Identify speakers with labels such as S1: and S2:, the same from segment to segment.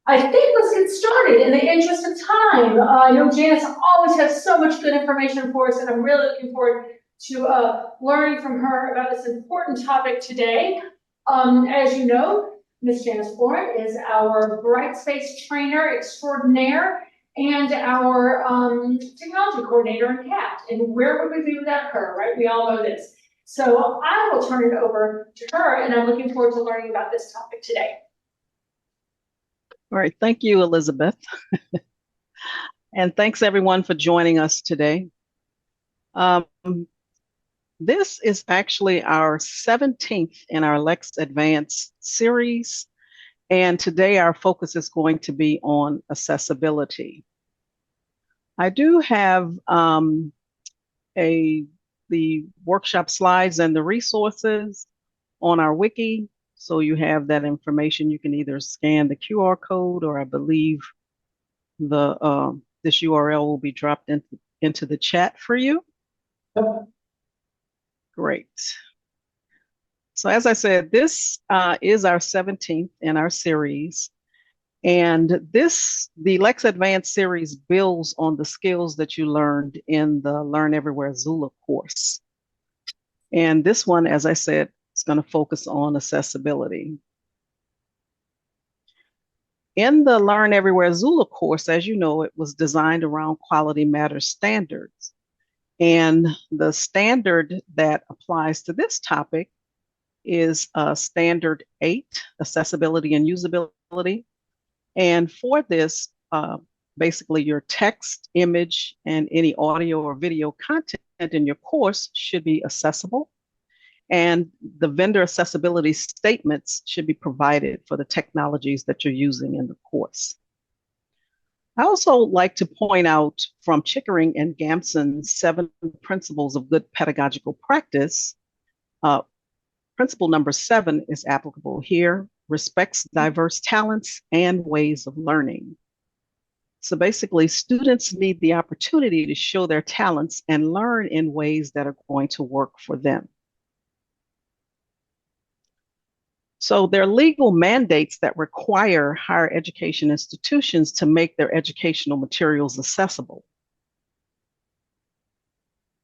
S1: I think let's get started in the interest of time. I know Janice always has so much good information for us, and I'm really looking forward to learning from her about this important topic today. As you know, Ms. Janice Florent is our Brightspace trainer extraordinaire and our technology coordinator in CAT. And where would we be without her, right? We all know this. So I will turn it over to her, and I'm looking forward to learning about this topic today.
S2: All right, thank you, Elizabeth. And thanks everyone for joining us today. This is actually our 17th in our Lex Advanced series. And today our focus is going to be on accessibility. I do have the workshop slides and the resources on our wiki. So you have that information. You can either scan the QR code, or I believe this URL will be dropped into the chat for you. Great. So as I said, this is our 17th in our series. And the Lex Advanced series builds on the skills that you learned in the Learn Everywhere Zula course. And this one, as I said, is going to focus on accessibility. In the Learn Everywhere Zula course, as you know, it was designed around Quality Matters standards. And the standard that applies to this topic is Standard 8, Accessibility and Usability. And for this, basically your text, image, and any audio or video content in your course should be accessible. And the vendor accessibility statements should be provided for the technologies that you're using in the course. I also like to point out from Chickering and Gamson's 7 principles of good pedagogical practice, principle number 7 is applicable here: respects diverse talents and ways of learning. So basically, students need the opportunity to show their talents and learn in ways that are going to work for them. So there are legal mandates that require higher education institutions to make their educational materials accessible.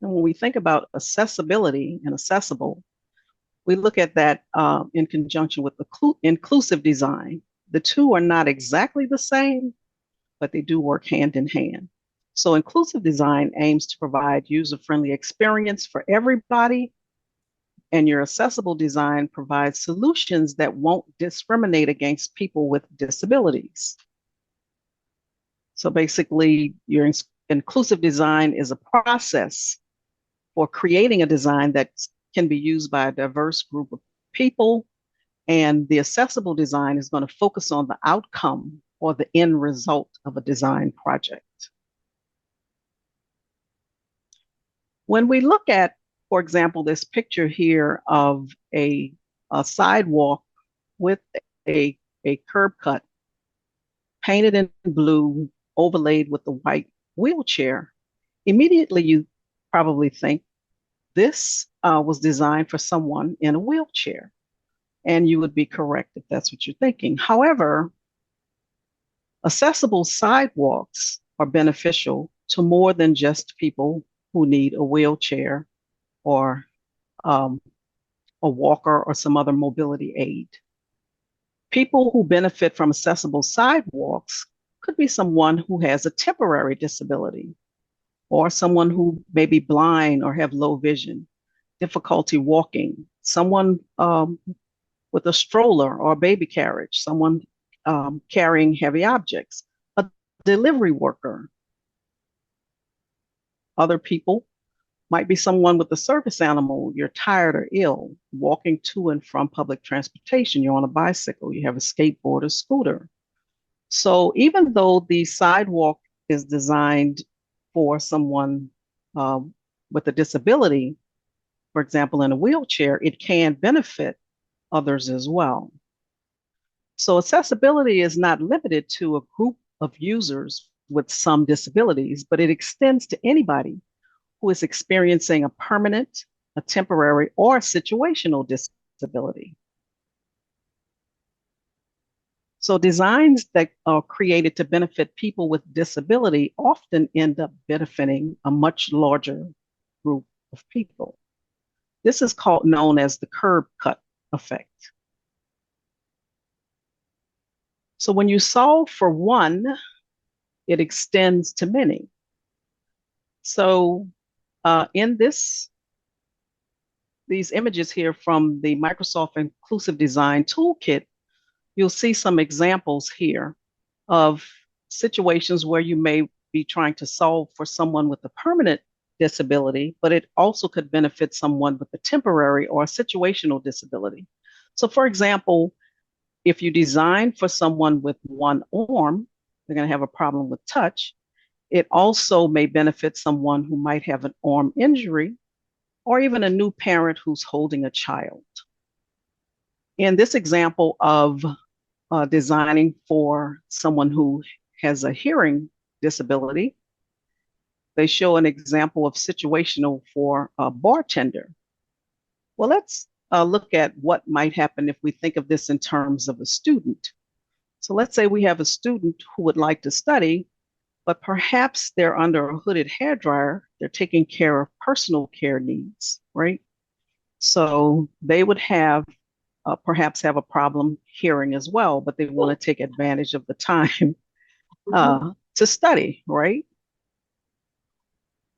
S2: And when we think about accessibility and accessible, we look at that in conjunction with the inclusive design. The two are not exactly the same, but they do work hand in hand. So inclusive design aims to provide user-friendly experience for everybody, and your accessible design provides solutions that won't discriminate against people with disabilities. So basically, your inclusive design is a process for creating a design that can be used by a diverse group of people, and the accessible design is going to focus on the outcome or the end result of a design project. When we look at, for example, this picture here of a sidewalk with a curb cut painted in blue, overlaid with the white wheelchair, immediately you probably think this was designed for someone in a wheelchair. And you would be correct if that's what you're thinking. However, accessible sidewalks are beneficial to more than just people who need a wheelchair or a walker or some other mobility aid. People who benefit from accessible sidewalks could be someone who has a temporary disability, or someone who may be blind or have low vision, difficulty walking, someone with a stroller or a baby carriage, someone carrying heavy objects, a delivery worker. Other people might be someone with a service animal. You're tired or ill, walking to and from public transportation. You're on a bicycle, you have a skateboard or scooter. So even though the sidewalk is designed for someone with a disability, for example, in a wheelchair, it can benefit others as well. So accessibility is not limited to a group of users with some disabilities, but it extends to anybody who is experiencing a permanent, a temporary, or situational disability. So designs that are created to benefit people with disability often end up benefiting a much larger group of people. This is known as the curb cut effect. So when you solve for one, it extends to many. So in these images here from the Microsoft Inclusive Design Toolkit, you'll see some examples here of situations where you may be trying to solve for someone with a permanent disability, but it also could benefit someone with a temporary or a situational disability. So for example, if you design for someone with one arm, they're going to have a problem with touch. It also may benefit someone who might have an arm injury or even a new parent who's holding a child. In this example of designing for someone who has a hearing disability, they show an example of situational for a bartender. Well, let's look at what might happen if we think of this in terms of a student. So let's say we have a student who would like to study, but perhaps they're under a hooded hairdryer. They're taking care of personal care needs, right? So they would have perhaps have a problem hearing as well, but they want to take advantage of the time to study, right?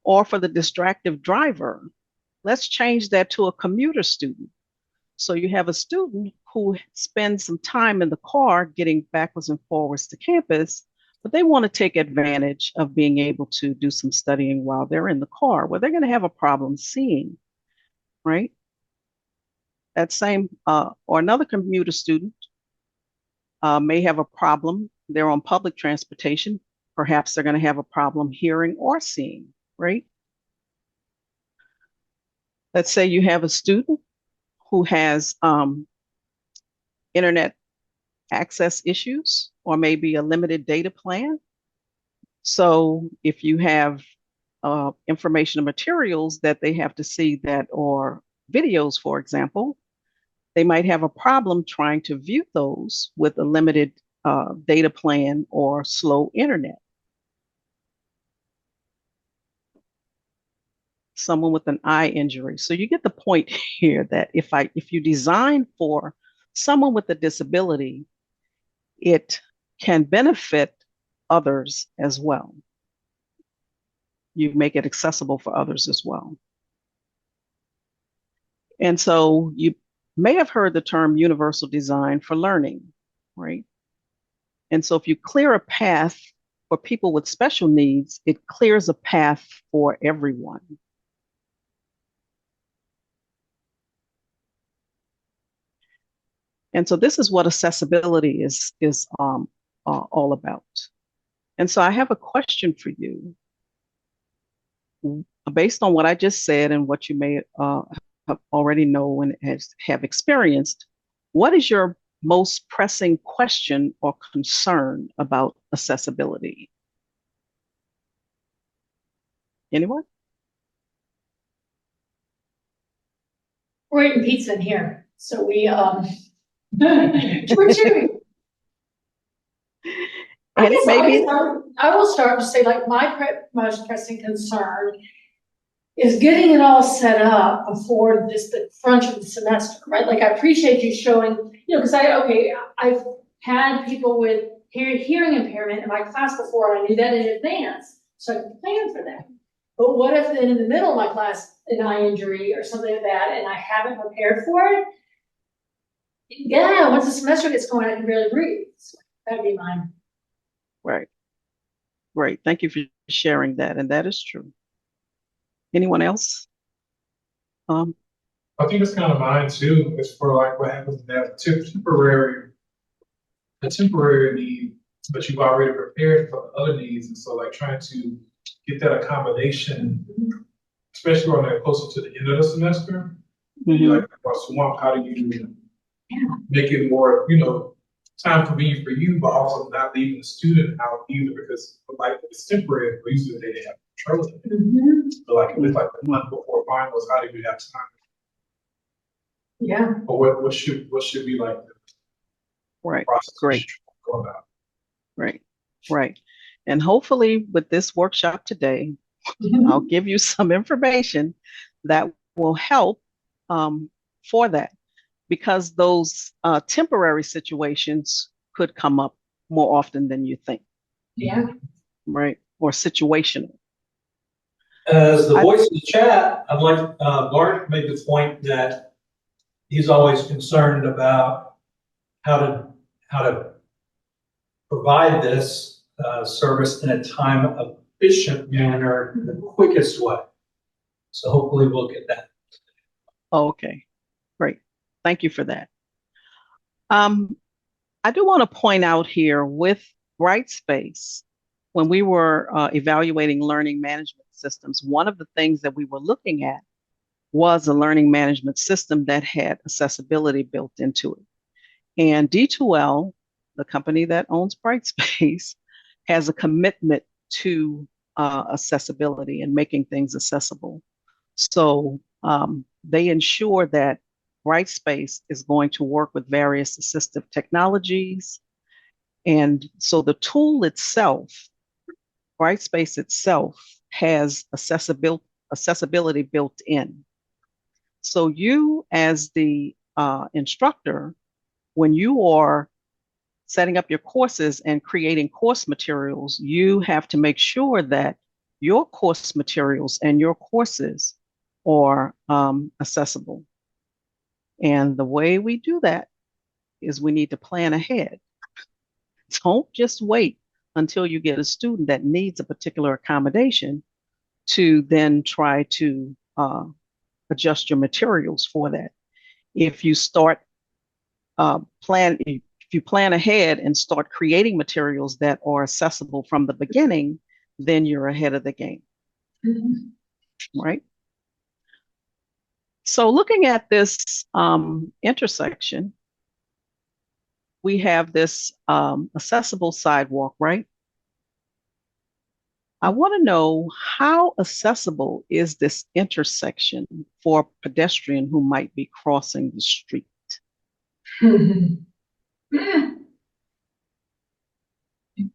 S2: Or for the distractive driver, let's change that to a commuter student. So you have a student who spends some time in the car getting backwards and forwards to campus, but they want to take advantage of being able to do some studying while they're in the car. Well, they're going to have a problem seeing, right? That same, or another commuter student may have a problem. They're on public transportation. Perhaps they're going to have a problem hearing or seeing, right? Let's say you have a student who has internet access issues or maybe a limited data plan. So if you have information or materials that they have to see that, or videos, for example, they might have a problem trying to view those with a limited data plan or slow internet. Someone with an eye injury. So you get the point here that if you design for someone with a disability, it can benefit others as well. You make it accessible for others as well. And so you may have heard the term universal design for learning, right? And so if you clear a path for people with special needs, it clears a path for everyone. And so this is what accessibility is all about. And so I have a question for you. Based on what I just said and what you may already know and have experienced, what is your most pressing question or concern about accessibility? Anyone?
S1: We're eating pizza in here, so we're cheering.
S2: And
S1: I will start to say, like, my most pressing concern is getting it all set up before the front of the semester, right? Like, I appreciate you showing, because I've had people with hearing impairment in my class before, and I knew that in advance, so I could plan for them. But what if then in the middle of my class, an eye injury or something like that, and I haven't prepared for it? Yeah, once the semester gets going, I can barely breathe. So that'd be mine.
S2: Right. Great. Thank you for sharing that. And that is true. Anyone else?
S3: I think it's kind of mine too. It's for like what happens in that temporary need, but you've already prepared for the other needs. And so like trying to get that accommodation, especially when they're closer to the end of the semester, you're like, swamp, how do you make it more, time convenient for you, but also not leaving the student out either, because like it's temporary, but usually they have control of it. But like if it's like the month before finals, how do you have time?
S1: Yeah.
S3: But what should be like the
S2: right?
S3: process?
S2: Great.
S3: go about.
S2: Right, right. And hopefully with this workshop today, I'll give you some information that will help for that, because those temporary situations could come up more often than you think.
S1: Yeah.
S2: Right, or situational.
S4: As the voice of the chat, I'd like Bart made the point that he's always concerned about how to provide this service in a time efficient manner, the quickest way. So hopefully we'll get that.
S2: Okay, great. Thank you for that. I do want to point out here with Brightspace, when we were evaluating learning management systems, one of the things that we were looking at was a learning management system that had accessibility built into it. And D2L, the company that owns Brightspace, has a commitment to accessibility and making things accessible. So they ensure that Brightspace is going to work with various assistive technologies. And so the tool itself, Brightspace itself, has accessibility built in. So you, as the instructor, when you are setting up your courses and creating course materials, you have to make sure that your course materials and your courses are accessible. And the way we do that is we need to plan ahead. Don't just wait until you get a student that needs a particular accommodation to then try to adjust your materials for that. If you start if you plan ahead and start creating materials that are accessible from the beginning, then you're ahead of the game. Mm-hmm. Right? So looking at this intersection, we have this accessible sidewalk, right? I want to know, how accessible is this intersection for a pedestrian who might be crossing the street?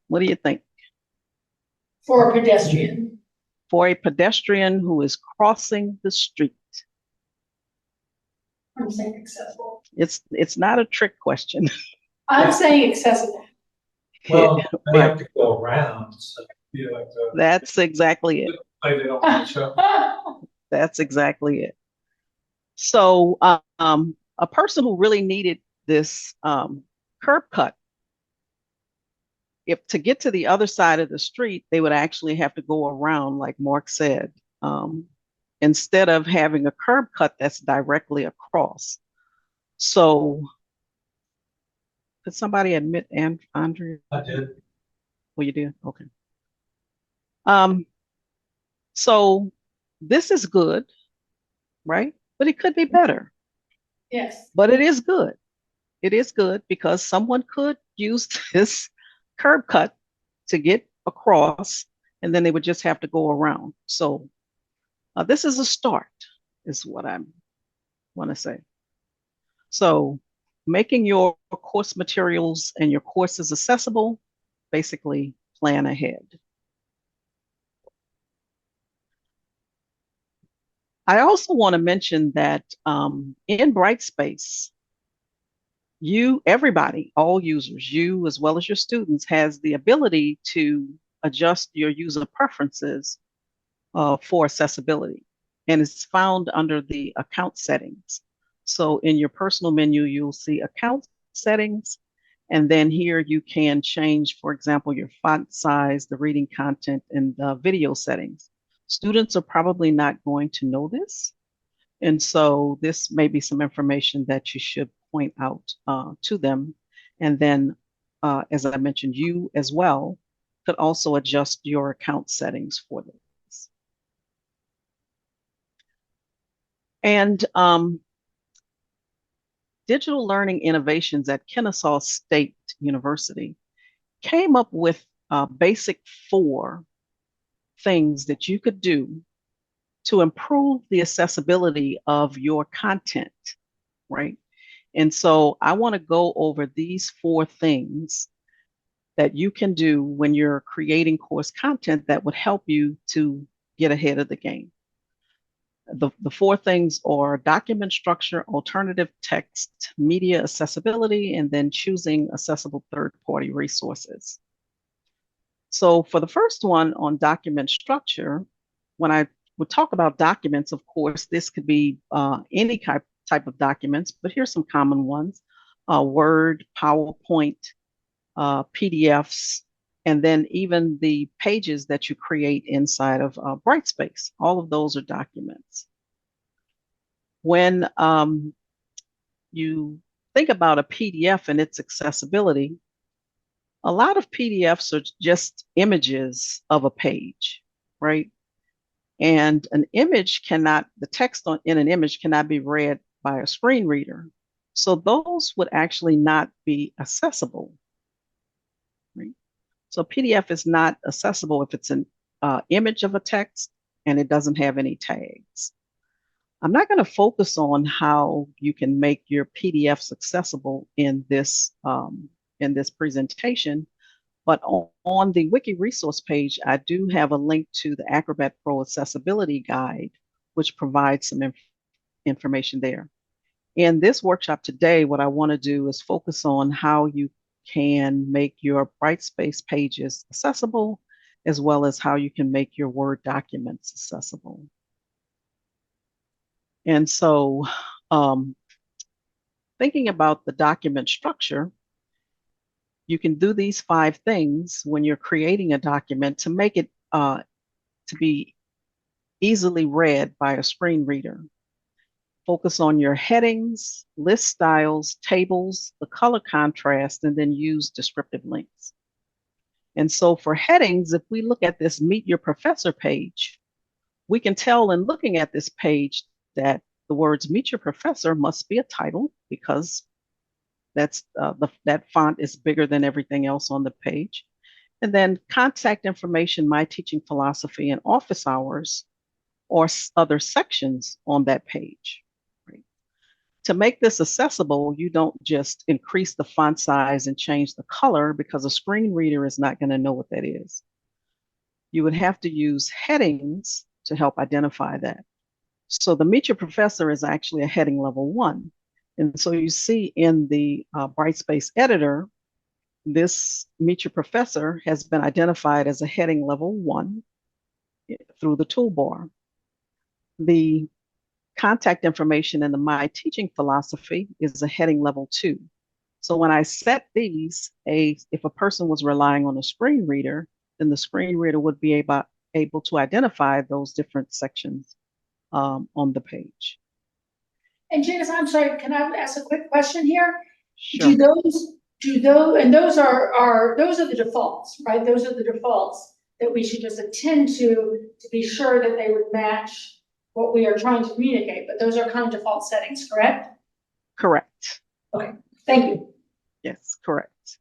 S2: What do you think?
S1: For a pedestrian.
S2: For a pedestrian who is crossing the street.
S1: I'm saying accessible.
S2: It's not a trick question.
S1: I'm saying accessible.
S4: Well, they have to go around. So.
S3: Yeah, like
S2: That's exactly it.
S3: like they don't match up.
S2: That's exactly it. So a person who really needed this curb cut, if to get to the other side of the street, they would actually have to go around, like Mark said, instead of having a curb cut that's directly across. So could somebody admit Andrea?
S4: I did.
S2: Well, you did? Okay. So this is good, right? But it could be better.
S1: Yes.
S2: But it is good. It is good because someone could use this curb cut to get across, and then they would just have to go around. So this is a start, is what I want to say. So making your course materials and your courses accessible, basically plan ahead. I also want to mention that in Brightspace, everybody, all users, you as well as your students, has the ability to adjust your user preferences for accessibility. And it's found under the account settings. So in your personal menu, you'll see account settings. And then here you can change, for example, your font size, the reading content, and the video settings. Students are probably not going to know this. And so this may be some information that you should point out to them. And then, as I mentioned, you as well could also adjust your account settings for this. And Digital Learning Innovations at Kennesaw State University came up with basic 4 things that you could do to improve the accessibility of your content, right? And so I want to go over these 4 things that you can do when you're creating course content that would help you to get ahead of the game. The four things are document structure, alternative text, media accessibility, and then choosing accessible third-party resources. So for the first one on document structure, when I would talk about documents, of course, this could be any type of documents, but here's some common ones: Word, PowerPoint, PDFs, and then even the pages that you create inside of Brightspace. All of those are documents. When you think about a PDF and its accessibility, a lot of PDFs are just images of a page, right? And an image cannot, the text in an image cannot be read by a screen reader. So those would actually not be accessible, right? So PDF is not accessible if it's an image of a text and it doesn't have any tags. I'm not going to focus on how you can make your PDFs accessible in this presentation, but on the wiki resource page, I do have a link to the Acrobat Pro Accessibility Guide, which provides some information there. In this workshop today, what I want to do is focus on how you can make your Brightspace pages accessible, as well as how you can make your Word documents accessible. And so thinking about the document structure, you can do these 5 things when you're creating a document to make it to be easily read by a screen reader. Focus on your headings, list styles, tables, the color contrast, and then use descriptive links. And so for headings, if we look at this Meet Your Professor page, we can tell in looking at this page that the words Meet Your Professor must be a title, because that's that font is bigger than everything else on the page. And then contact information, my teaching philosophy, and office hours or other sections on that page. Right? To make this accessible, you don't just increase the font size and change the color, because a screen reader is not going to know what that is. You would have to use headings to help identify that. So the Meet Your Professor is actually a heading level 1. And so you see in the Brightspace editor, this Meet Your Professor has been identified as a heading level 1 through the toolbar. The contact information in the My Teaching Philosophy is a heading level 2. So when I set these, if a person was relying on a screen reader, then the screen reader would be able to identify those different sections on the page.
S1: And Janice, I'm sorry, can I ask a quick question here?
S2: Sure.
S1: And those are the defaults, right? Those are the defaults that we should just attend to be sure that they would match what we are trying to communicate, but those are kind of default settings, correct?
S2: Correct.
S1: Okay, thank you.
S2: Yes, correct.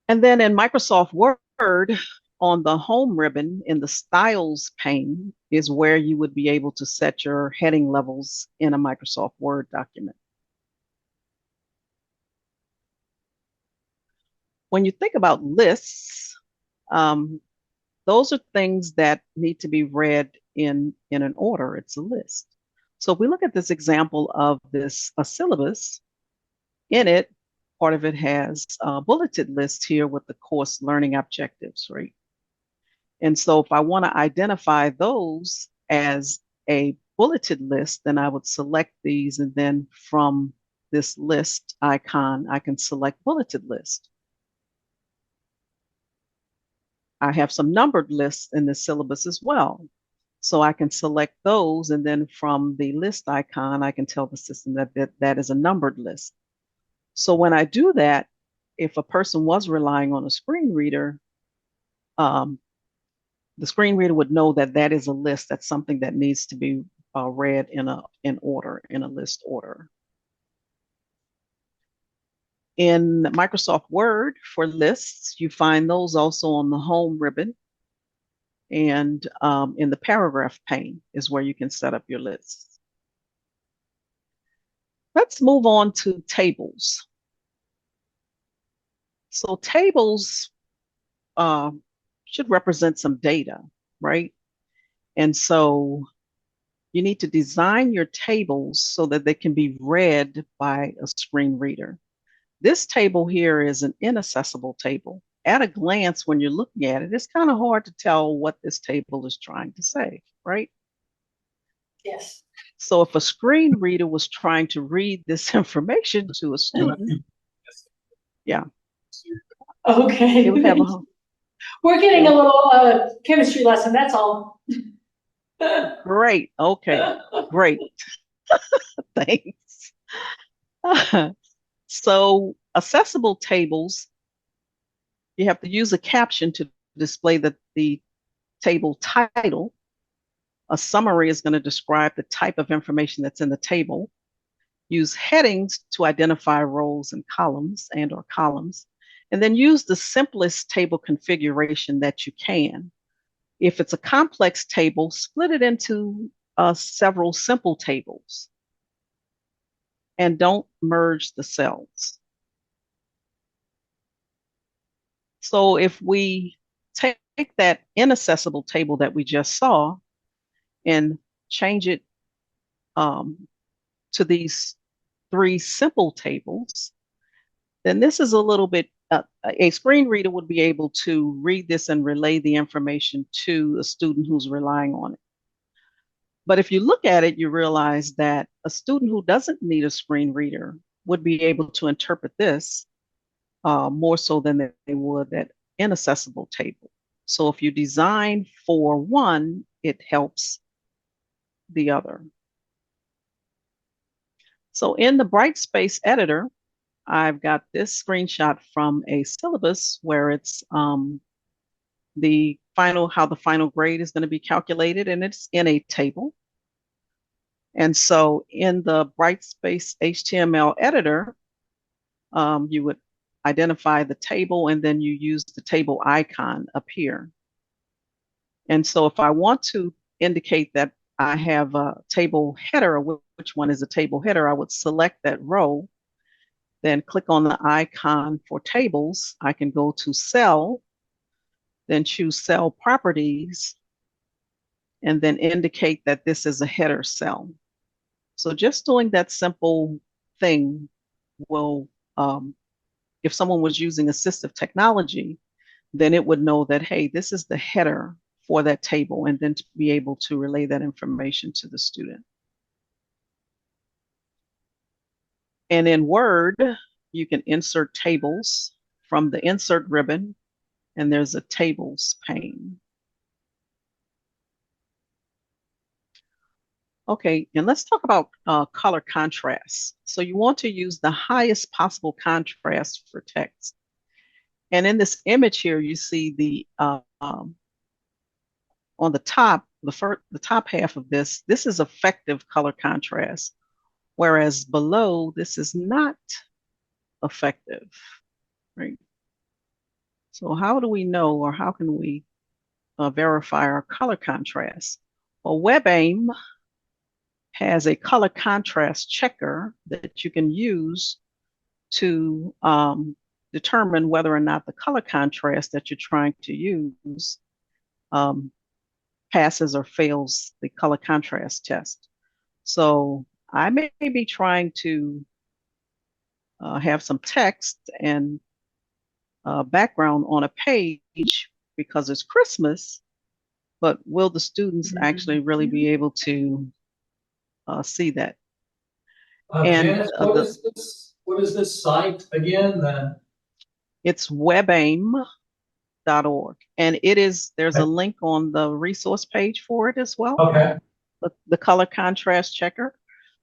S2: And then in Microsoft Word, on the home ribbon in the styles pane is where you would be able to set your heading levels in a Microsoft Word document. When you think about lists, those are things that need to be read in an order. It's a list. So if we look at this example of a syllabus, in it, part of it has a bulleted list here with the course learning objectives, right? And so if I want to identify those as a bulleted list, then I would select these, and then from this list icon, I can select bulleted list. I have some numbered lists in the syllabus as well. So I can select those, and then from the list icon, I can tell the system that is a numbered list. So when I do that, if a person was relying on a screen reader, the screen reader would know that that is a list. That's something that needs to be read in a list order. In Microsoft Word for lists, you find those also on the home ribbon, and in the paragraph pane is where you can set up your lists. Let's move on to tables. So tables should represent some data, right? And so you need to design your tables so that they can be read by a screen reader. This table here is an inaccessible table. At a glance, when you're looking at it, it's kind of hard to tell what this table is trying to say, right?
S1: Yes.
S2: So if a screen reader was trying to read this information to a student, yeah,
S1: Okay.
S2: it would have a
S1: We're getting a little chemistry lesson, that's all.
S2: great, okay, great, thanks. So accessible tables, you have to use a caption to display the table title. A summary is going to describe the type of information that's in the table. Use headings to identify rows and columns or columns, and then use the simplest table configuration that you can. If it's a complex table, split it into several simple tables and don't merge the cells. So if we take that inaccessible table that we just saw and change it to these 3 simple tables, then this is a little bit, a screen reader would be able to read this and relay the information to a student who's relying on it. But if you look at it, you realize that a student who doesn't need a screen reader would be able to interpret this more so than they would that inaccessible table. So if you design for one, it helps the other. So in the Brightspace editor, I've got this screenshot from a syllabus where it's how the final grade is going to be calculated, and it's in a table. And so in the Brightspace HTML editor, you would identify the table and then you use the table icon up here. And so if I want to indicate that I have a table header, which one is a table header, I would select that row, then click on the icon for tables. I can go to cell, then choose cell properties, and then indicate that this is a header cell. So just doing that simple thing will, if someone was using assistive technology, then it would know that, hey, this is the header for that table, and then to be able to relay that information to the student. And in Word, you can insert tables from the insert ribbon, and there's a tables pane. Okay, and let's talk about color contrast. So you want to use the highest possible contrast for text. And in this image here, you see the on the top, the top half of this is effective color contrast, whereas below, this is not effective, right? So how do we know, or how can we verify our color contrast? Well, WebAIM has a color contrast checker that you can use to determine whether or not the color contrast that you're trying to use passes or fails the color contrast test. So I may be trying to have some text and background on a page because it's Christmas, but will the students actually really be able to see that?
S4: Janice, what is this site again then?
S2: It's webaim.org, and there's a link on the resource page for it as well.
S4: Okay.
S2: The color contrast checker.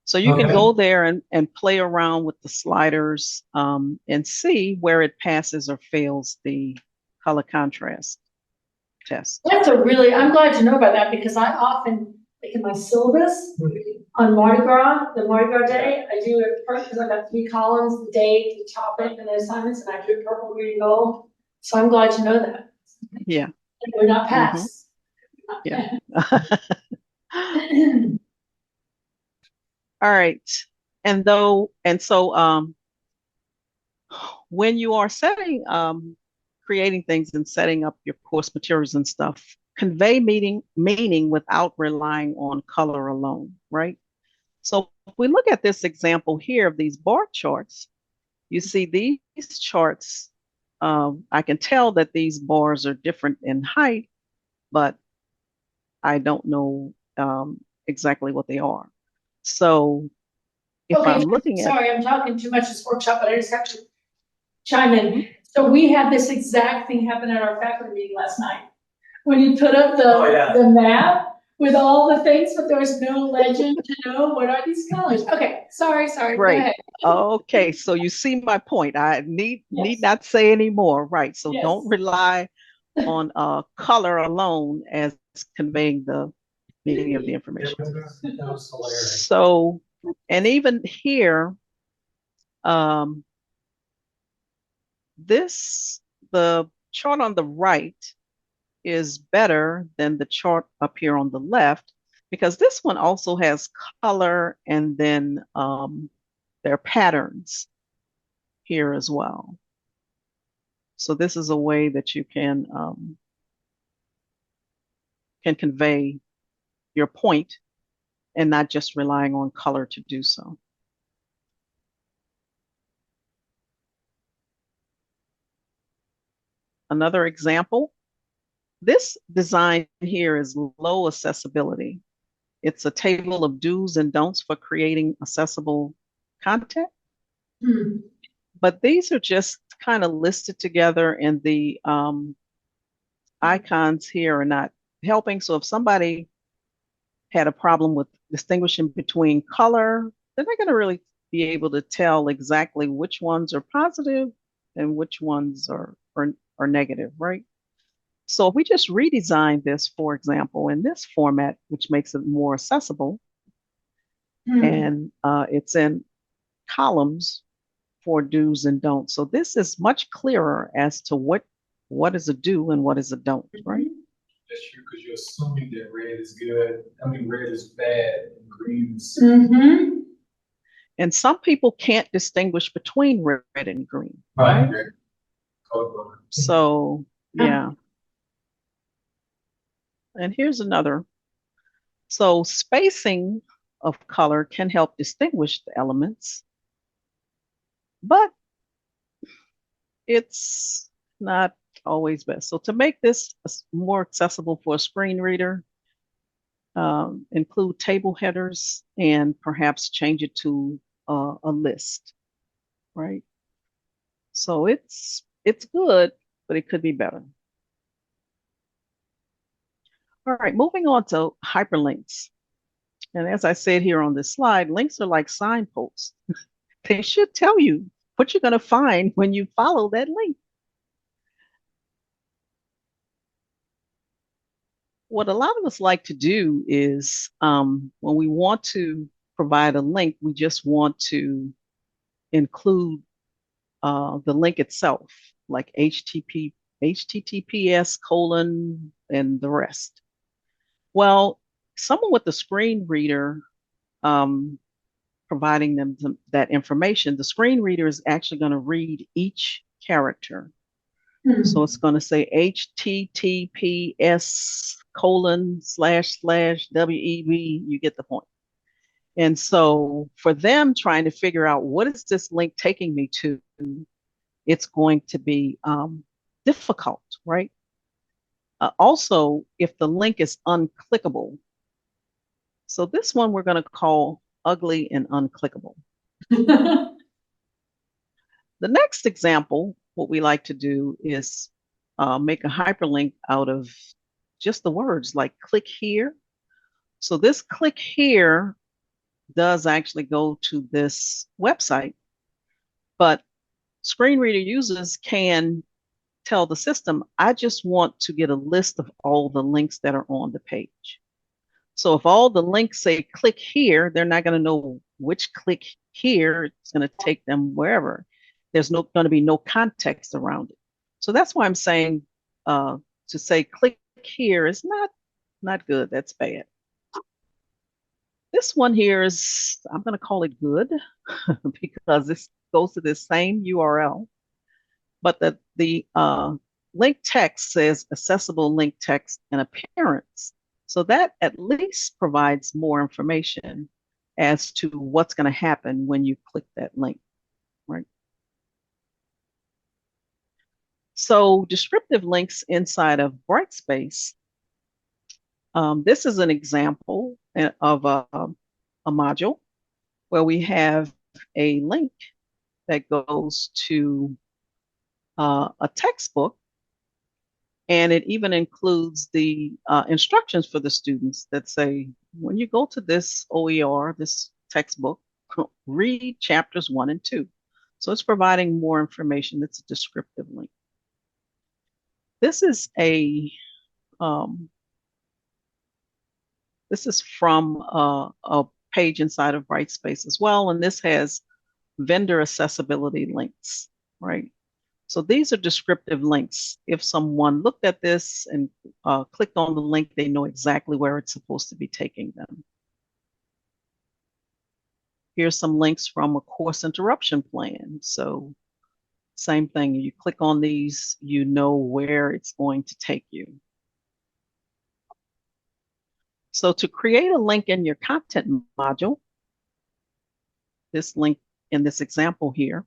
S2: So you can go there and play around with the sliders and see where it passes or fails the color contrast test.
S1: I'm glad to know about that, because I often, like in my syllabus, on Mardi Gras, the Mardi Gras day, I do it first because I've got 3 columns, the date, the topic, and the assignments, and I do it purple, green, gold. So I'm glad to know that.
S2: Yeah.
S1: And we're not passed.
S2: Yeah. All right. And so when you are creating things and setting up your course materials and stuff, convey meaning without relying on color alone, right? So if we look at this example here of these bar charts, you see these charts, I can tell that these bars are different in height, but I don't know exactly what they are. So if
S1: Okay,
S2: I'm looking at,
S1: sorry, I'm talking too much this workshop, but I just have to chime in.
S2: Mhm.
S1: So we had this exact thing happen at our faculty meeting last night. When you put up
S4: Oh, yeah.
S1: the map with all the things, but there was no legend to know what are these colors. Okay, sorry, go
S2: Great.
S1: ahead.
S2: Okay, so you see my point. I need
S1: Yes.
S2: not say any more, right? So
S1: Yes.
S2: don't rely on color alone as conveying the meaning of the information.
S4: That was hilarious.
S2: So, and even here, um, the chart on the right is better than the chart up here on the left because this one also has color and then there are patterns here as well. So this is a way that you can convey your point and not just relying on color to do so. Another example, this design here is low accessibility. It's a table of do's and don'ts for creating accessible content.
S1: Hmm.
S2: But these are just kind of listed together, and the icons here are not helping. So if somebody had a problem with distinguishing between color, they're not going to really be able to tell exactly which ones are positive and which ones are negative, right? So if we just redesign this, for example, in this format, which makes it more accessible, and it's in columns for do's and don'ts. So this is much clearer as to what is a do and what is a don't, right?
S3: That's true, because you're assuming that red is good, red is bad, and green is.
S1: Mm-hmm.
S2: And some people can't distinguish between red and green,
S4: Right.
S2: right? So, yeah. And here's another. So spacing of color can help distinguish the elements, but it's not always best. So to make this more accessible for a screen reader, include table headers and perhaps change it to a list, right? So it's good, but it could be better. All right, moving on to hyperlinks. And as I said here on this slide, links are like signposts. They should tell you what you're going to find when you follow that link. What a lot of us like to do is when we want to provide a link, we just want to include the link itself, like HTTPS colon and the rest. Well, someone with a screen reader providing them that information, the screen reader is actually going to read each character. So it's going to say HTTPS colon / WEB. You get the point. And so for them trying to figure out what is this link taking me to, it's going to be difficult, right? Also, if the link is unclickable. So this one we're going to call ugly and unclickable. The next example, what we like to do is make a hyperlink out of just the words like click here. So this click here does actually go to this website, but screen reader users can tell the system, I just want to get a list of all the links that are on the page. So if all the links say click here, they're not going to know which click here. It's going to take them wherever. There's going to be no context around it. So that's why I'm saying to say click here is not good. That's bad. This one here is, I'm going to call it good because this goes to the same URL. but the link text says accessible link text and appearance. So that at least provides more information as to what's going to happen when you click that link, right? So descriptive links inside of Brightspace. This is an example of a module where we have a link that goes to a textbook, and it even includes the instructions for the students that say, when you go to this OER, this textbook, read chapters 1 and 2. So it's providing more information. It's a descriptive link. This is from a page inside of Brightspace as well, and this has vendor accessibility links, right? So these are descriptive links. If someone looked at this and clicked on the link, they know exactly where it's supposed to be taking them. Here's some links from a course interruption plan. So same thing, you click on these, you know where it's going to take you. So to create a link in your content module, this link in this example here,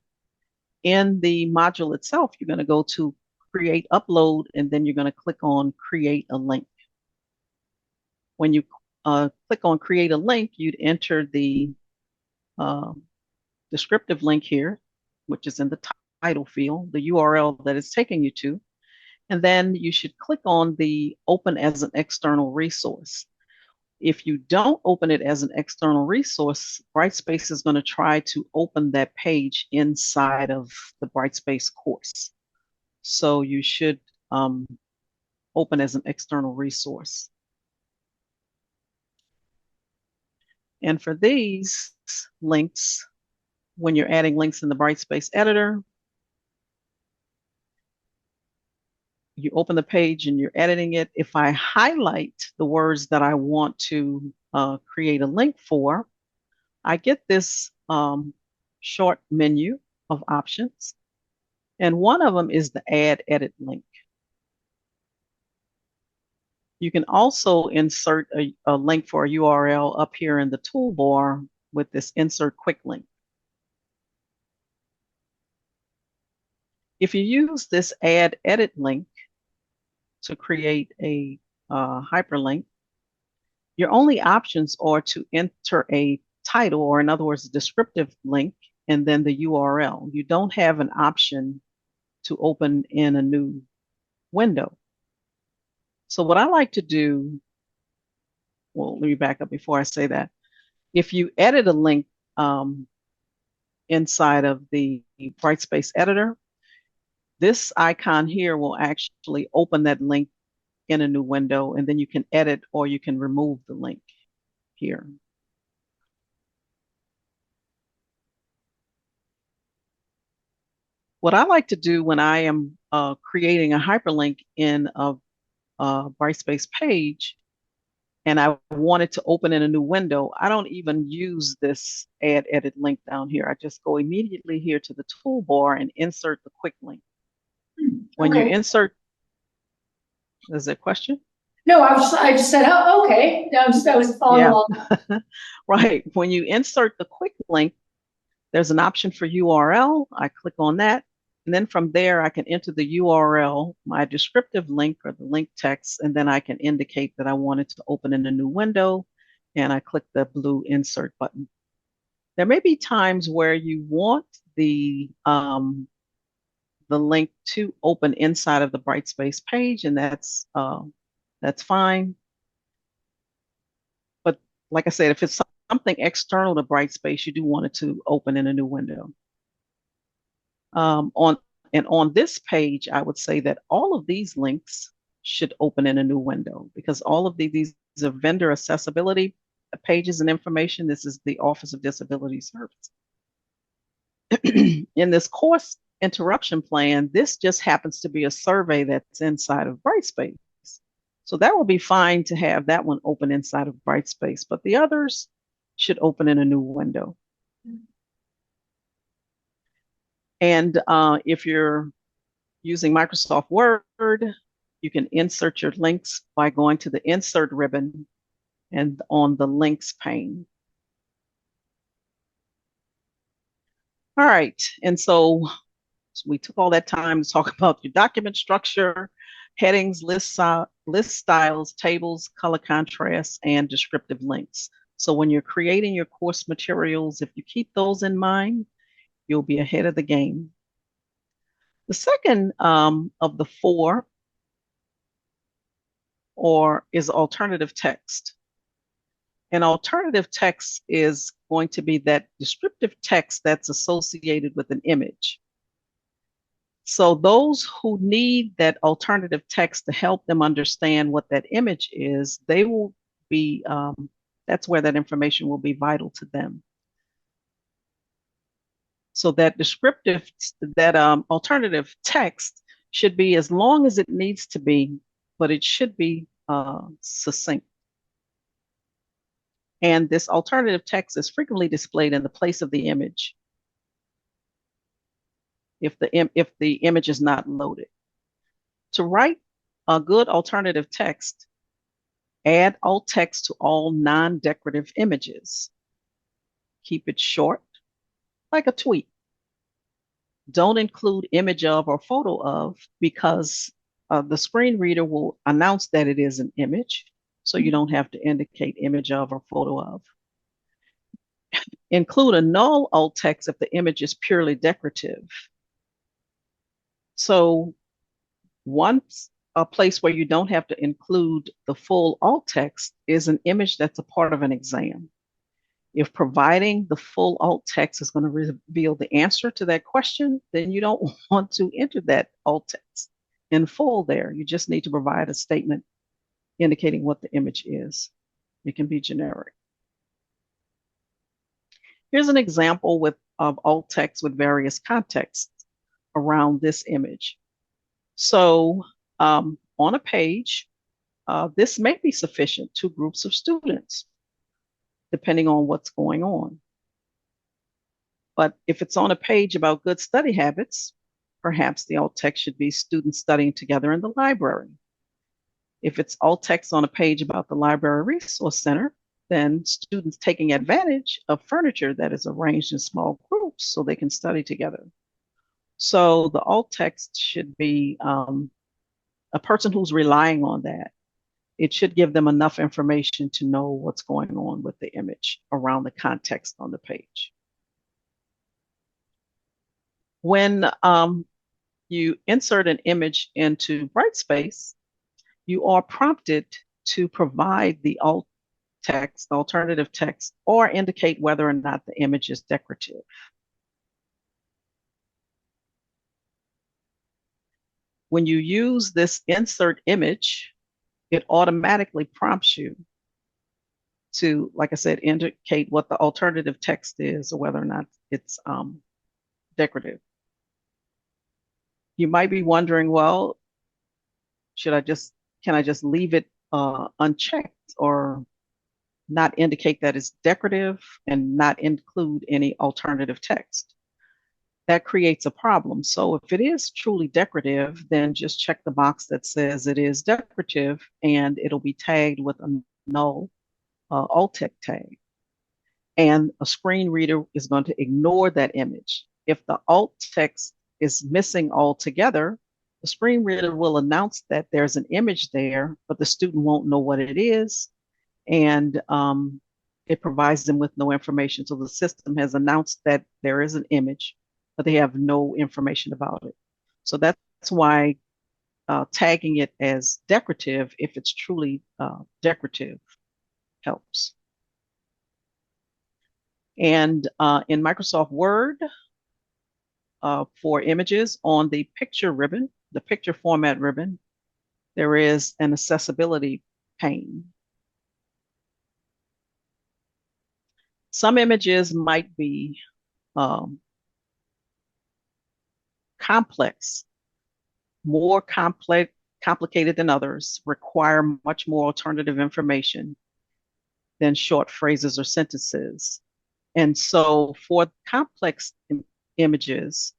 S2: in the module itself, you're going to go to create upload, and then you're going to click on create a link. When you click on create a link, you'd enter the descriptive link here, which is in the title field, the URL that it's taking you to, and then you should click on the open as an external resource. If you don't open it as an external resource, Brightspace is going to try to open that page inside of the Brightspace course. So you should open as an external resource. And for these links, when you're adding links in the Brightspace editor, you open the page and you're editing it. If I highlight the words that I want to create a link for, I get this short menu of options. And one of them is the add edit link. You can also insert a link for a URL up here in the toolbar with this insert quick link. If you use this add edit link to create a hyperlink, your only options are to enter a title, or in other words, a descriptive link, and then the URL. You don't have an option to open in a new window. So what I like to do, well, let me back up before I say that. If you edit a link inside of the Brightspace editor, this icon here will actually open that link in a new window, and then you can edit or you can remove the link here. What I like to do when I am creating a hyperlink in a Brightspace page, and I want it to open in a new window, I don't even use this add edit link down here. I just go immediately here to the toolbar and insert the quick link. When you insert, is there a question?
S1: No, I just said, oh, okay. I was following along.
S2: Right. When you insert the quick link, there's an option for URL. I click on that. And then from there, I can enter the URL, my descriptive link or the link text, and then I can indicate that I want it to open in a new window, and I click the blue insert button. There may be times where you want the link to open inside of the Brightspace page, and that's fine. But like I said, if it's something external to Brightspace, you do want it to open in a new window. On this page, I would say that all of these links should open in a new window, because all of these are vendor accessibility pages and information. This is the Office of Disability Services. In this course interruption plan, this just happens to be a survey that's inside of Brightspace. So that will be fine to have that one open inside of Brightspace, but the others should open in a new window. And if you're Using Microsoft Word, you can insert your links by going to the Insert ribbon and on the Links pane. All right, and so we took all that time to talk about your document structure, headings, list styles, tables, color contrasts, and descriptive links. So when you're creating your course materials, if you keep those in mind, you'll be ahead of the game. The second of the four is alternative text. An alternative text is going to be that descriptive text that's associated with an image. So those who need that alternative text to help them understand what that image is, they will be, that's where that information will be vital to them. So that descriptive, that alternative text should be as long as it needs to be, but it should be succinct. And this alternative text is frequently displayed in the place of the image if the image is not loaded. To write a good alternative text, add alt text to all non-decorative images. Keep it short, like a tweet. Don't include image of or photo of because the screen reader will announce that it is an image, so you don't have to indicate image of or photo of. Include a null alt text if the image is purely decorative. So a place where you don't have to include the full alt text is an image that's a part of an exam. If providing the full alt text is going to reveal the answer to that question, then you don't want to enter that alt text in full there. You just need to provide a statement indicating what the image is. It can be generic. Here's an example of alt text with various contexts around this image. So on a page, this may be sufficient to groups of students, depending on what's going on. But if it's on a page about good study habits, perhaps the alt text should be students studying together in the library. If it's alt text on a page about the Library Resource Center, then students taking advantage of furniture that is arranged in small groups so they can study together. So the alt text should be a person who's relying on that. It should give them enough information to know what's going on with the image around the context on the page. When you insert an image into Brightspace, you are prompted to provide the alt text, alternative text, or indicate whether or not the image is decorative. When you use this insert image, it automatically prompts you to, like I said, indicate what the alternative text is or whether or not it's decorative. You might be wondering, well, can I just leave it unchecked or not indicate that it's decorative and not include any alternative text? That creates a problem. So if it is truly decorative, then just check the box that says it is decorative and it'll be tagged with a null alt text tag. And a screen reader is going to ignore that image. If the alt text is missing altogether, the screen reader will announce that there's an image there, but the student won't know what it is. And it provides them with no information. So the system has announced that there is an image, but they have no information about it. So that's why tagging it as decorative, if it's truly decorative, helps. And in Microsoft Word, for images on the picture ribbon, the picture format ribbon, there is an accessibility pane. Some images might be complex, more complicated than others, require much more alternative information than short phrases or sentences. And so for complex images,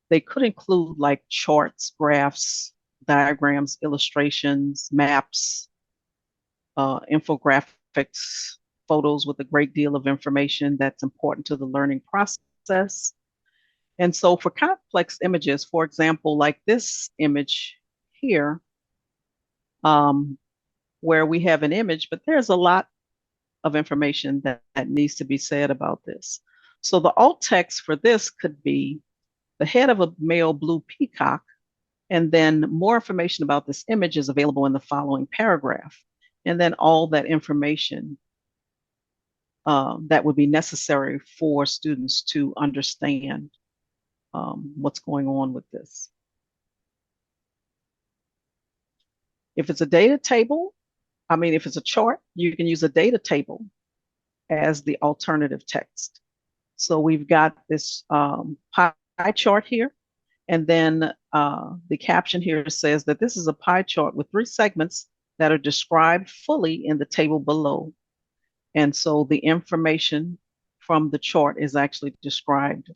S2: They could include like charts, graphs, diagrams, illustrations, maps, infographics, photos with a great deal of information that's important to the learning process. And so for complex images, for example, like this image here, where we have an image, but there's a lot of information that needs to be said about this. So the alt text for this could be the head of a male blue peacock, and then more information about this image is available in the following paragraph. And then all that information that would be necessary for students to understand what's going on with this. If it's a data table, if it's a chart, you can use a data table as the alternative text. So we've got this pie chart here, and then the caption here says that this is a pie chart with 3 segments that are described fully in the table below. And so the information from the chart is actually described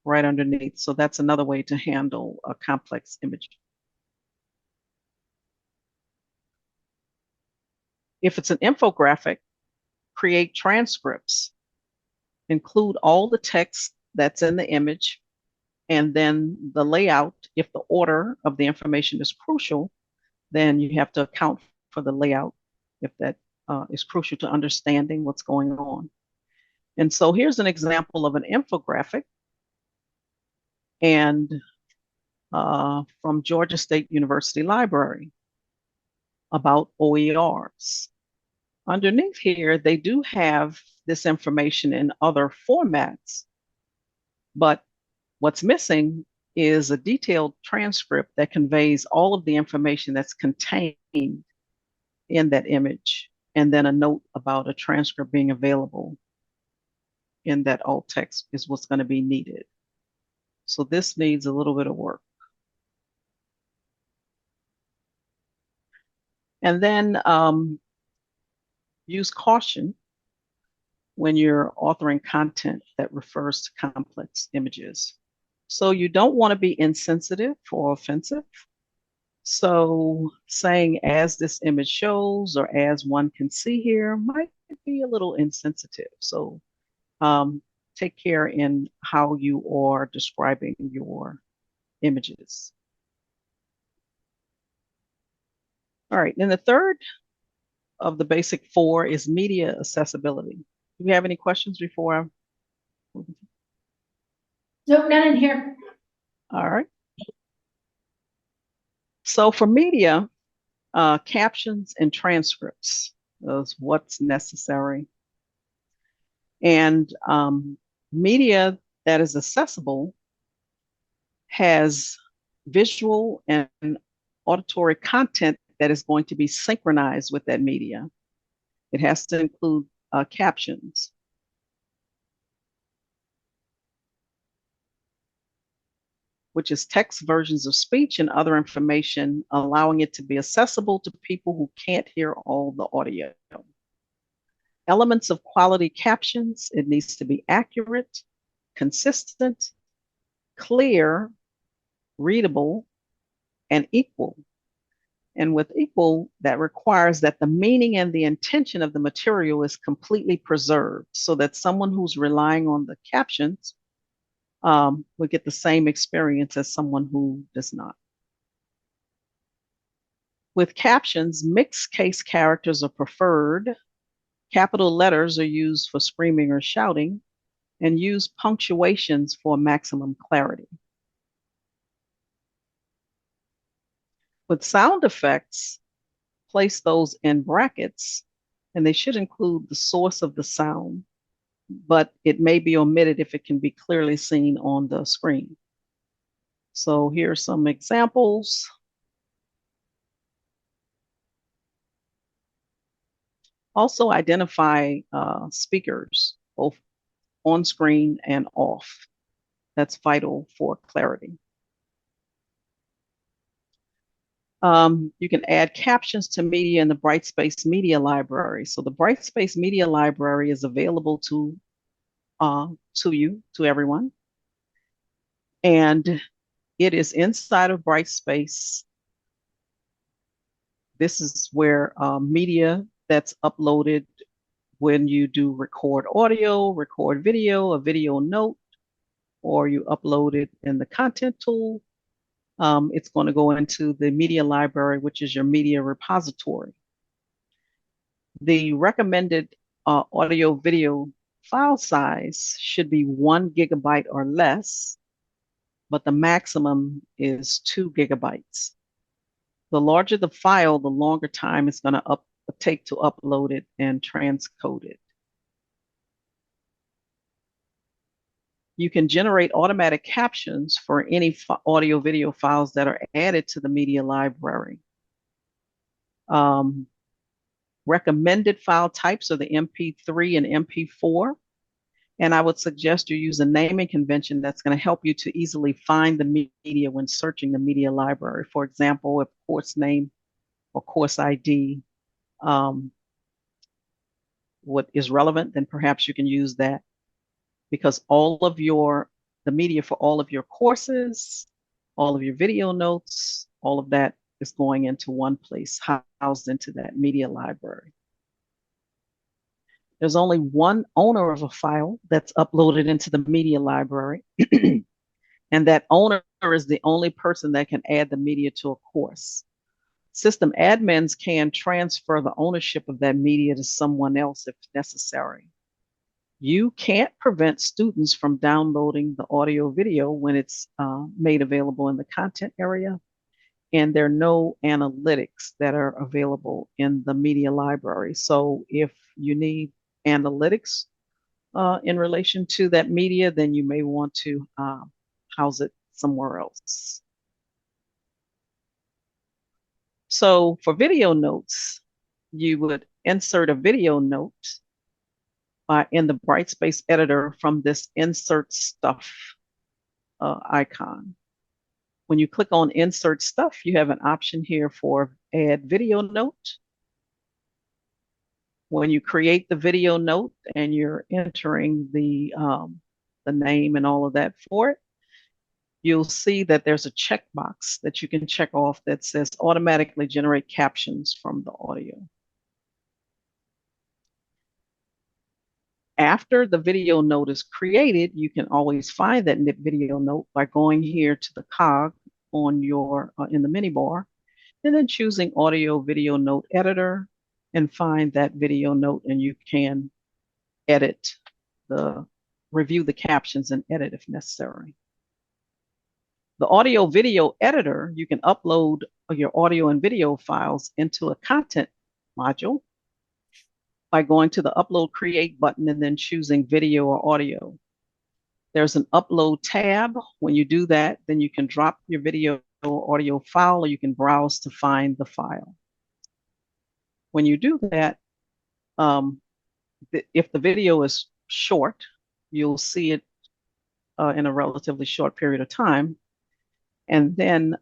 S2: right underneath. So that's another way to handle a complex image. If it's an infographic, create transcripts, include all the text that's in the image, and then the layout. If the order of the information is crucial, then you have to account for the layout if that is crucial to understanding what's going on. And so here's an example of an infographic, and from Georgia State University Library about OERs. Underneath here, they do have this information in other formats, but what's missing is a detailed transcript that conveys all of the information that's contained in that image, and then a note about a transcript being available in that alt text is what's going to be needed. So this needs a little bit of work. And then use caution when you're authoring content that refers to complex images. So you don't want to be insensitive or offensive. So saying as this image shows or as one can see here might be a little insensitive. So take care in how you are describing your images. All right, and the third of the basic 4 is media accessibility. Do we have any questions before I?
S1: Nope, none in here.
S2: All right. So for media, captions and transcripts is what's necessary. And media that is accessible has visual and auditory content that is going to be synchronized with that media. It has to include captions. Which is text versions of speech and other information, allowing it to be accessible to people who can't hear all the audio. Elements of quality captions, it needs to be accurate, consistent, clear, readable, and equal. And with equal, that requires that the meaning and the intention of the material is completely preserved so that someone who's relying on the captions would get the same experience as someone who does not. With captions, mixed case characters are preferred. Capital letters are used for screaming or shouting, and use punctuations for maximum clarity. With sound effects, place those in brackets, and they should include the source of the sound, but it may be omitted if it can be clearly seen on the screen. So here are some examples. Also identify speakers, both on screen and off. That's vital for clarity. You can add captions to media in the Brightspace Media Library. So the Brightspace Media Library is available to everyone. And it is inside of Brightspace. This is where media that's uploaded when you do record audio, record video, a video note, or you upload it in the content tool. It's going to go into the media library, which is your media repository. The recommended audio video file size should be 1 gigabyte or less, but the maximum is 2 gigabytes. The larger the file, the longer time it's going to take to upload it and transcode it. You can generate automatic captions for any audio video files that are added to the media library. Recommended file types are the MP3 and MP4. And I would suggest you use a naming convention that's going to help you to easily find the media when searching the media library. For example, if course name or course ID what is relevant, then perhaps you can use that, because the media for all of your courses, all of your video notes, all of that is going into one place, housed into that media library. There's only one owner of a file that's uploaded into the media library, and that owner is the only person that can add the media to a course. System admins can transfer the ownership of that media to someone else if necessary. You can't prevent students from downloading the audio video when it's made available in the content area, and there are no analytics that are available in the media library. So if you need analytics in relation to that media, then you may want to house it somewhere else. So for video notes, you would insert a video note in the Brightspace editor from this Insert Stuff icon. When you click on Insert Stuff, you have an option here for Add Video Note. When you create the video note and you're entering the name and all of that for it, you'll see that there's a checkbox that you can check off that says automatically generate captions from the audio. After the video note is created, you can always find that video note by going here to the cog on your in the mini bar, and then choosing Audio Video Note Editor, and find that video note, and you can review the captions and edit if necessary. The audio video editor, you can upload your audio and video files into a content module by going to the Upload Create button and then choosing video or audio. There's an Upload tab. When you do that, then you can drop your video or audio file, or you can browse to find the file. When you do that, if the video is short, you'll see it in a relatively short period of time. And then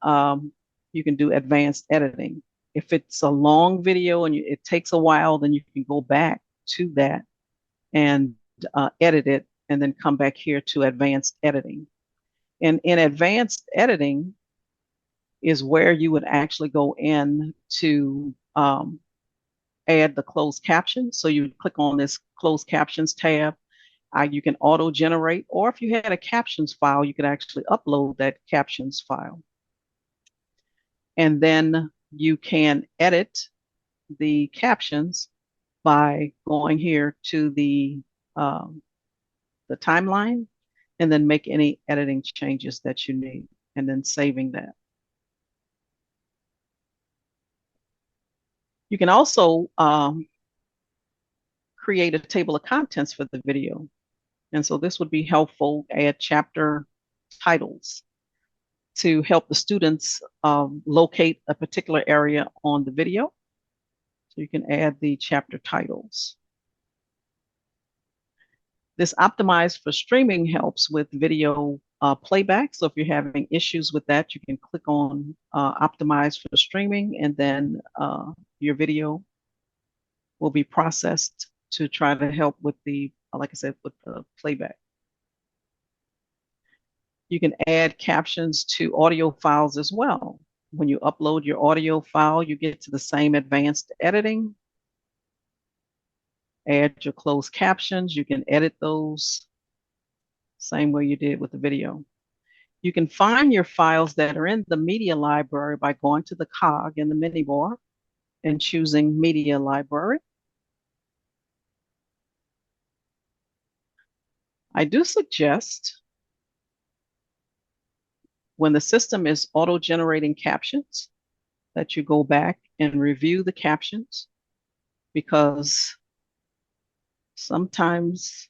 S2: you can do advanced editing. If it's a long video and it takes a while, then you can go back to that and edit it, and then come back here to advanced editing. And in advanced editing is where you would actually go in to add the closed captions. So you click on this closed captions tab. You can auto generate, or if you had a captions file, you could actually upload that captions file. And then you can edit the captions by going here to the timeline, and then make any editing changes that you need, and then saving that. You can also create a table of contents for the video. And so this would be helpful. Add chapter titles to help the students locate a particular area on the video. So you can add the chapter titles. This optimized for streaming helps with video playback. So if you're having issues with that, you can click on optimize for streaming, and then your video will be processed to try to help with the, like I said, with the playback. You can add captions to audio files as well. When you upload your audio file, you get to the same advanced editing. Add your closed captions. You can edit those same way you did with the video. You can find your files that are in the media library by going to the cog in the menu bar and choosing media library. I do suggest when the system is auto-generating captions that you go back and review the captions, because sometimes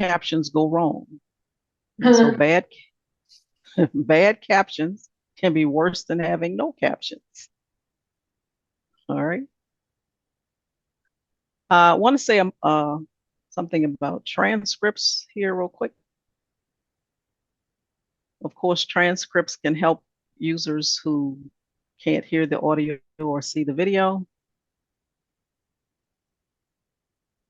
S2: captions go wrong. And so bad captions can be worse than having no captions. All right. I want to say something about transcripts here real quick. Of course, transcripts can help users who can't hear the audio or see the video.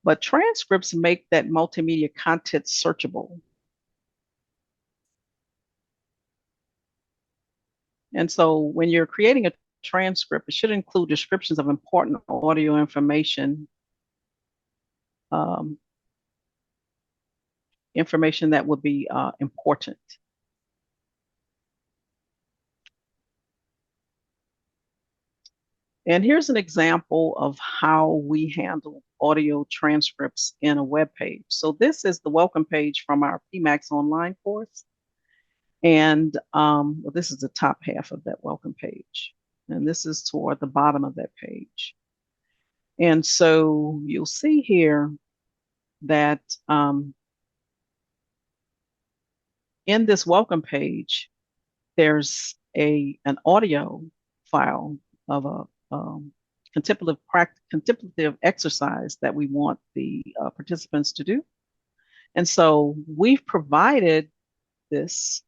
S2: But transcripts make that multimedia content searchable. And so when you're creating a transcript, it should include descriptions of important audio information, information that would be important. And here's an example of how we handle audio transcripts in a web page. So this is the welcome page from our PMAX online course. And well, this is the top half of that welcome page. And this is toward the bottom of that page. And so you'll see here that in this welcome page, there's an audio file of a contemplative exercise that we want the participants to do. And so we've provided this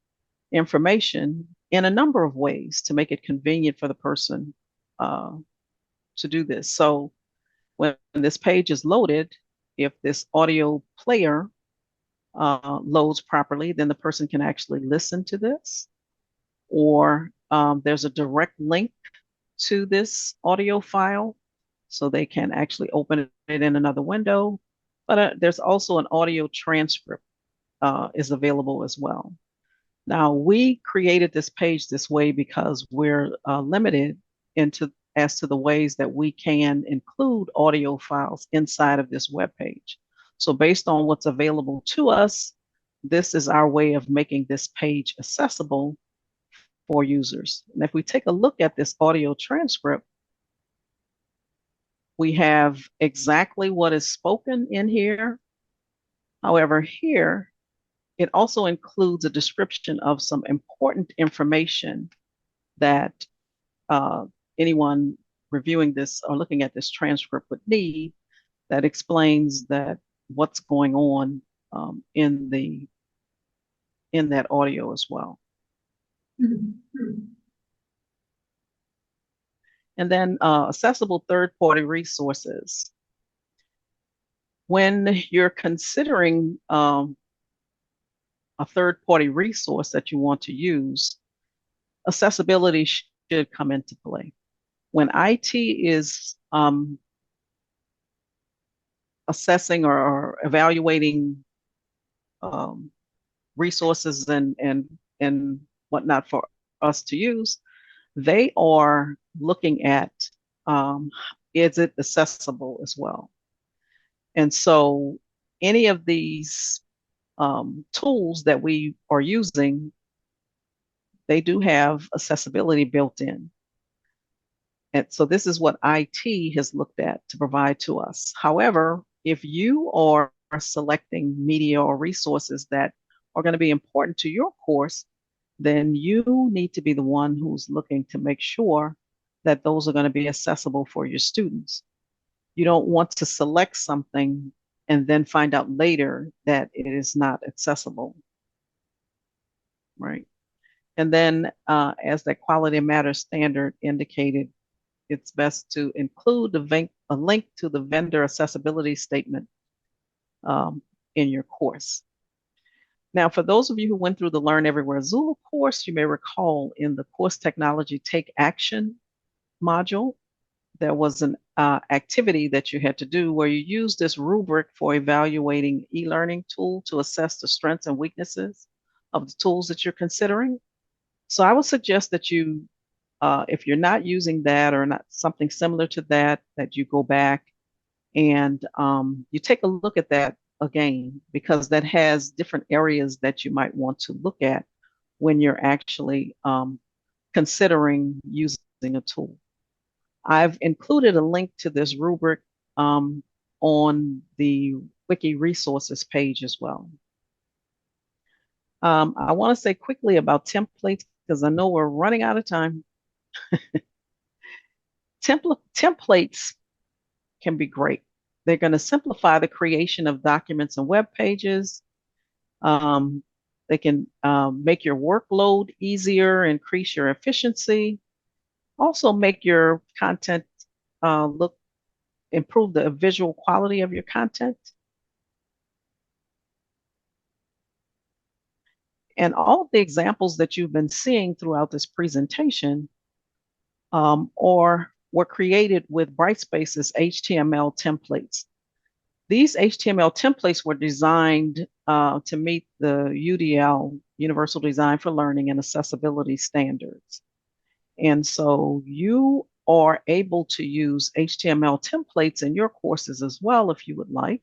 S2: information in a number of ways to make it convenient for the person to do this. So when this page is loaded, if this audio player loads properly, then the person can actually listen to this. Or there's a direct link to this audio file, so they can actually open it in another window. But there's also an audio transcript is available as well. Now, we created this page this way because we're limited as to the ways that we can include audio files inside of this web page. So based on what's available to us, this is our way of making this page accessible for users. And if we take a look at this audio transcript, we have exactly what is spoken in here. However, here, it also includes a description of some important information that anyone reviewing this or looking at this transcript would need, that explains that what's going on in that audio as well. And then accessible third-party resources. When you're considering a third-party resource that you want to use, accessibility should come into play. When IT is assessing or evaluating resources and whatnot for us to use, they are looking at is it accessible as well. And so any of these tools that we are using, they do have accessibility built in. And so this is what IT has looked at to provide to us. However, if you are selecting media or resources that are going to be important to your course, then you need to be the one who's looking to make sure that those are going to be accessible for your students. You don't want to select something and then find out later that it is not accessible, right? And then as that quality matters standard indicated, it's best to include a link to the vendor accessibility statement in your course. Now, for those of you who went through the Learn Everywhere Zulu course, you may recall in the course technology take action module, there was an activity that you had to do where you use this rubric for evaluating e-learning tool to assess the strengths and weaknesses of the tools that you're considering. So I would suggest that you, if you're not using that or not something similar to that, that you go back and you take a look at that again, because that has different areas that you might want to look at when you're actually considering using a tool. I've included a link to this rubric on the Wiki resources page as well. I want to say quickly about templates because I know we're running out of time. Templates can be great. They're going to simplify the creation of documents and web pages. They can make your workload easier, increase your efficiency, also make your content improve the visual quality of your content. And all of the examples that you've been seeing throughout this presentation were created with Brightspace's HTML templates. These HTML templates were designed to meet the UDL, Universal Design for Learning and Accessibility standards. And so you are able to use HTML templates in your courses as well if you would like.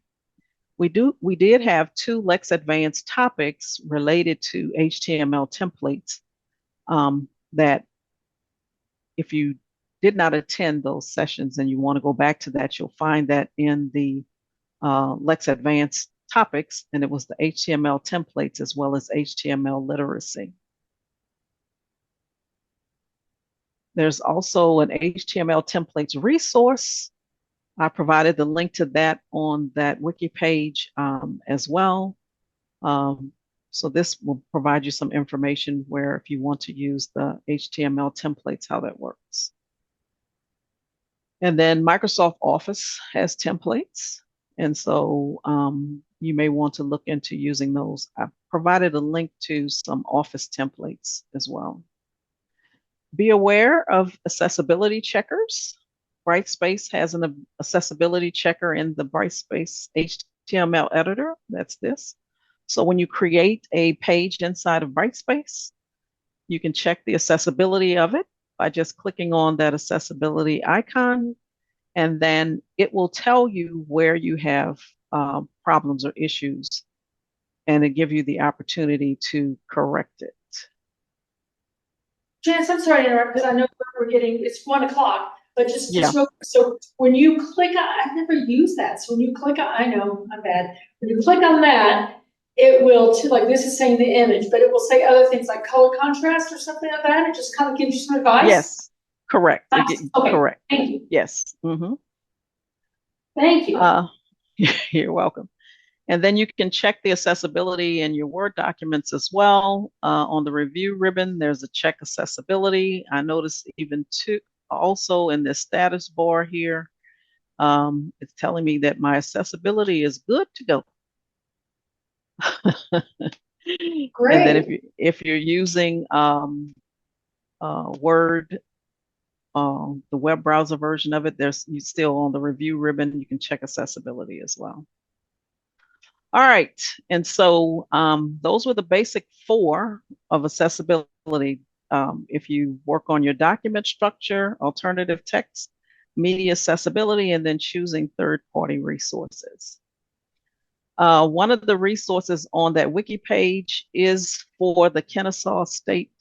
S2: We did have 2 Lex Advanced topics related to HTML templates that if you did not attend those sessions and you want to go back to that, you'll find that in the Lex Advanced topics, and it was the HTML templates as well as HTML literacy. There's also an HTML templates resource. I provided the link to that on that wiki page as well. So this will provide you some information where if you want to use the HTML templates, how that works. And then Microsoft Office has templates. And so you may want to look into using those. I provided a link to some Office templates as well. Be aware of accessibility checkers. Brightspace has an accessibility checker in the Brightspace HTML editor. That's this. So when you create a page inside of Brightspace, you can check the accessibility of it by just clicking on that accessibility icon, and then it will tell you where you have problems or issues, and it gives you the opportunity to correct it.
S1: Janice, I'm sorry to interrupt because I know it's 1 o'clock, but just
S2: Yeah.
S1: so when you click on, I've never used that. So when you click on, I know I'm bad. When you click on that, it will like this is saying the image, but it will say other things like color contrast or something like that. It just kind of gives you some advice.
S2: Yes, correct.
S1: Okay,
S2: correct.
S1: Thank you.
S2: Yes. Mm-hmm.
S1: Thank you.
S2: You're welcome. And then you can check the accessibility in your Word documents as well. On the review ribbon, there's a check accessibility. I noticed even also in the status bar here, it's telling me that my accessibility is good to go.
S1: Great.
S2: And then if you're using Word, the web browser version of it, you still on the review ribbon, you can check accessibility as well. All right, and so those were the basic 4 of accessibility. If you work on your document structure, alternative text, media accessibility, and then choosing third-party resources. One of the resources on that wiki page is for the Kennesaw State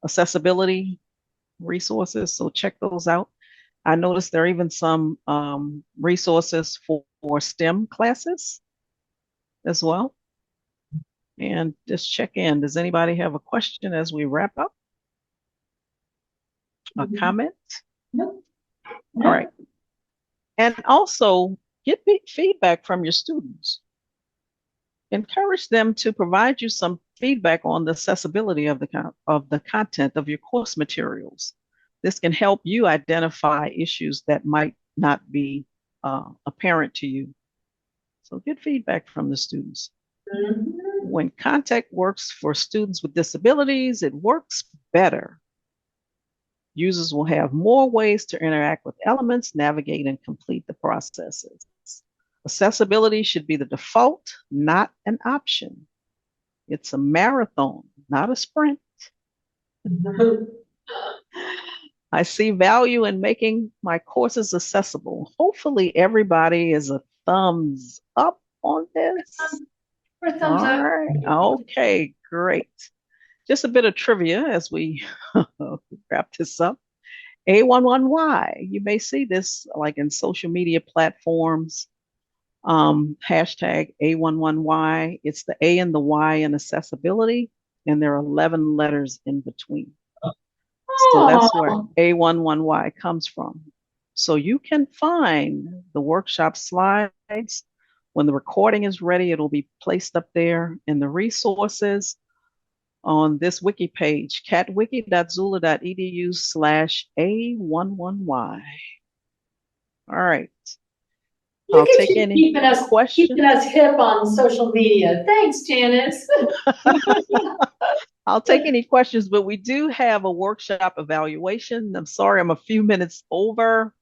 S2: accessibility resources, so check those out. I noticed there are even some resources for STEM classes as well. And just check in. Does anybody have a question as we wrap up? A comment?
S1: No.
S2: All right. And also get feedback from your students. Encourage them to provide you some feedback on the accessibility of the content of your course materials. This can help you identify issues that might not be apparent to you. So get feedback from the students. When contact works for students with disabilities, it works better. Users will have more ways to interact with elements, navigate, and complete the processes. Accessibility should be the default, not an option. It's a marathon, not a sprint. I see value in making my courses accessible. Hopefully everybody is a thumbs up on this.
S1: For thumbs up.
S2: All right. Okay, great. Just a bit of trivia as we wrap this up. A11Y, you may see this like in social media platforms. Hashtag A11Y. It's the A and the Y in accessibility, and there are 11 letters in between. So that's where A11Y comes from. So you can find the workshop slides. When the recording is ready, it'll be placed up there in the resources on this wiki page, catwiki.zula.edu/A11Y. All right. I'll take any questions.
S1: Keeping us hip on social media. Thanks, Janice.
S2: I'll take any questions, but we do have a workshop evaluation. I'm sorry, I'm a few minutes over,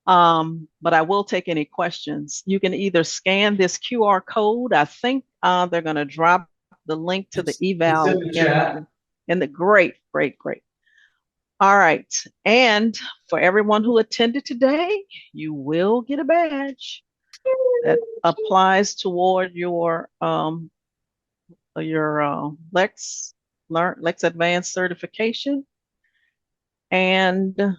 S2: but I will take any questions. You can either scan this QR code. I think they're going to drop the link to the eval
S4: in the chat.
S2: Great. All right. And for everyone who attended today, you will get a badge that applies toward your Lex Advanced certification. And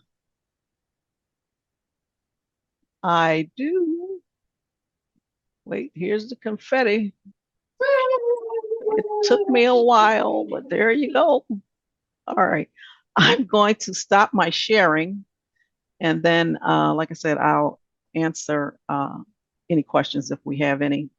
S2: I do, wait, here's the confetti. It took me a while, but there you go. All right. I'm going to stop my sharing. And then, like I said, I'll answer any questions if we have any